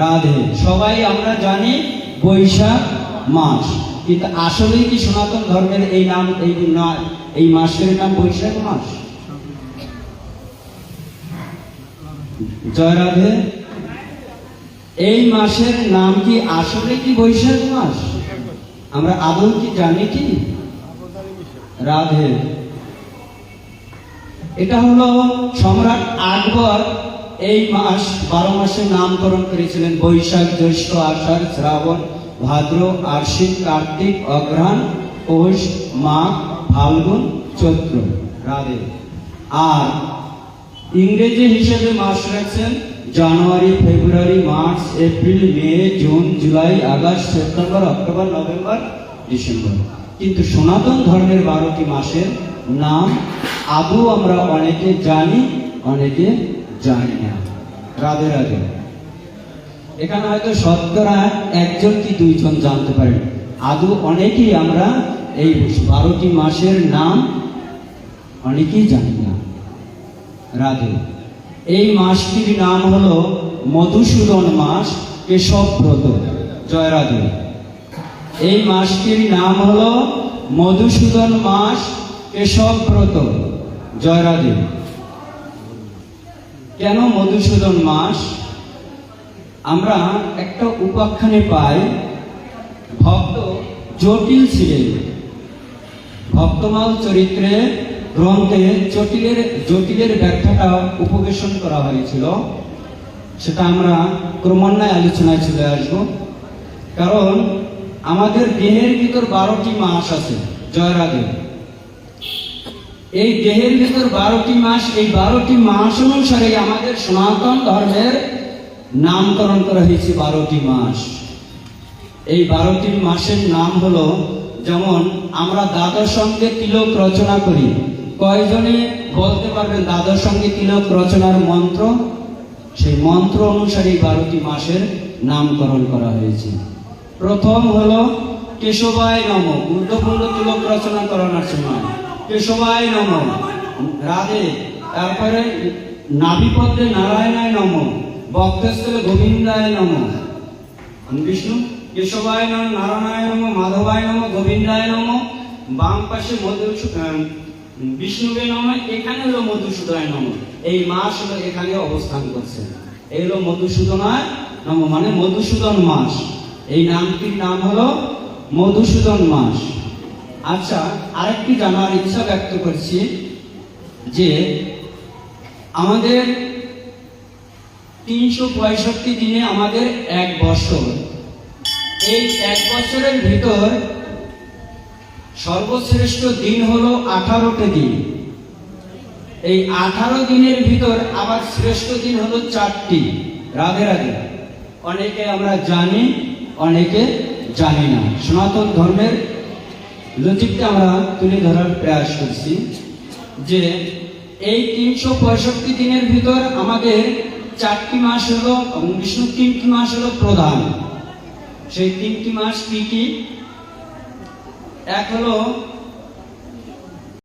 রাধে। সবাই আমরা জানি বৈশাখ মাস, কিন্তু আসলেই কি সনাতন ধর্মের এই নাম, এই মাসের নাম বৈশাখ মাস? জয় রাধে। এই মাসের নাম কি আসলে কি বৈশাখ মাস? আমরা আদৌ কি জানি কি? রাধে। এটা হলো সম্রাট আকবর এই মাস 12 মাসের নামকরণ করেছিলেন। বৈশাখ, জ্যৈষ্ঠ, আষাঢ়, শ্রাবণ, ভাদ্র, আশ্বিন, কার্তিক, অঘ্রাণ, পৌষ, মাঘ, ফাল্গুন, চৈত্র। রাধে। আর ইংরেজি হিসেবে মাস রাখছেন January, February, March, April, May, June, July, August, September, October, November, December. কিন্তু সনাতন ধর্মের 12টি মাসের নাম আদৌ আমরা অনেকে জানি, অনেকে জানি না। রাধে রাধে। এখানে হয়তো শতকরা 1জন কি 2জন জানতে পারেন। আদৌ অনেকেই আমরা এই 12টি মাসের নাম অনেকেই জানি না। রাধে। এই মাসটির নাম হলো মধুসূদন মাস, কেশবব্রত। জয় রাধে। এই মাসটির নাম হলো মধুসূদন মাস, কেশবব্রত। জয় রাধে। কেন মধুসূদন মাস? আমরা একটা উপাখ্যানে পাই, ভক্ত জটিল ছিলেন। ভক্তমাল চরিত্রে গ্রন্থে জটিলের ব্যাখ্যাটা উপবেশন করা হয়েছিল। সেটা আমরা ক্রমান্বয়ে আলোচনায় চলে আসব। কারণ আমাদের দেহের ভিতর 12টি মাস আছে। জয় রাধে। এই দেহের ভিতর 12টি মাস, এই 12টি মাস অনুসারে আমাদের সনাতন ধর্মের নামকরণ করা হয়েছে 12টি মাস। এই 12টি মাসের নাম হলো, যেমন আমরা দ্বাদশ অঙ্গে তিলক রচনা করি। কয়জনে বলতে পারবেন দ্বাদশ অঙ্গে তিলক রচনার মন্ত্র? সেই মন্ত্র অনুসারে 12টি মাসের নামকরণ করা হয়েছে। প্রথম হলো কেশবায় নমঃ। গুরুত্বপূর্ণ তিলক রচনা করানোর সময় কেশবায় নমঃ। রাধে। তারপরে নাভিপদ্মে নারায়ণায় নমঃ, বক্ষস্থলে গোবিন্দায় নমঃ। বিষ্ণু কেশবায় নমঃ, নারায়ণায় নমঃ, মাধবায় নমঃ, গোবিন্দায় নমঃ। বাম পাশে বিষ্ণুকে নমঃ। এখানে হলো মধুসূদনায় নমঃ। এই মাস হলো এখানে অবস্থান করছে। এই হলো মধুসূদনায় নমঃ, মানে মধুসূদন মাস। এই নামটির নাম হলো মধুসূদন মাস। আচ্ছা, আরেকটি জানার ইচ্ছা ব্যক্ত করছি যে আমাদের 365 দিনে আমাদের 1 বছর। এই 1 বছরের ভিতর সর্বশ্রেষ্ঠ দিন হলো 18টি দিন। এই 18 দিনের ভিতর আবার শ্রেষ্ঠ দিন হলো 4টি। রাধে রাধে। অনেকে আমরা জানি, অনেকে জানি না। সনাতন ধর্মের লজিকটা আমরা তুলে ধরার প্রয়াস করছি যে এই 365 দিনের ভিতর আমাদের 4টি মাস হলো, বিষ্ণু 3টি মাস হলো প্রধান। সেই 3টি মাস কি কি? এক হলো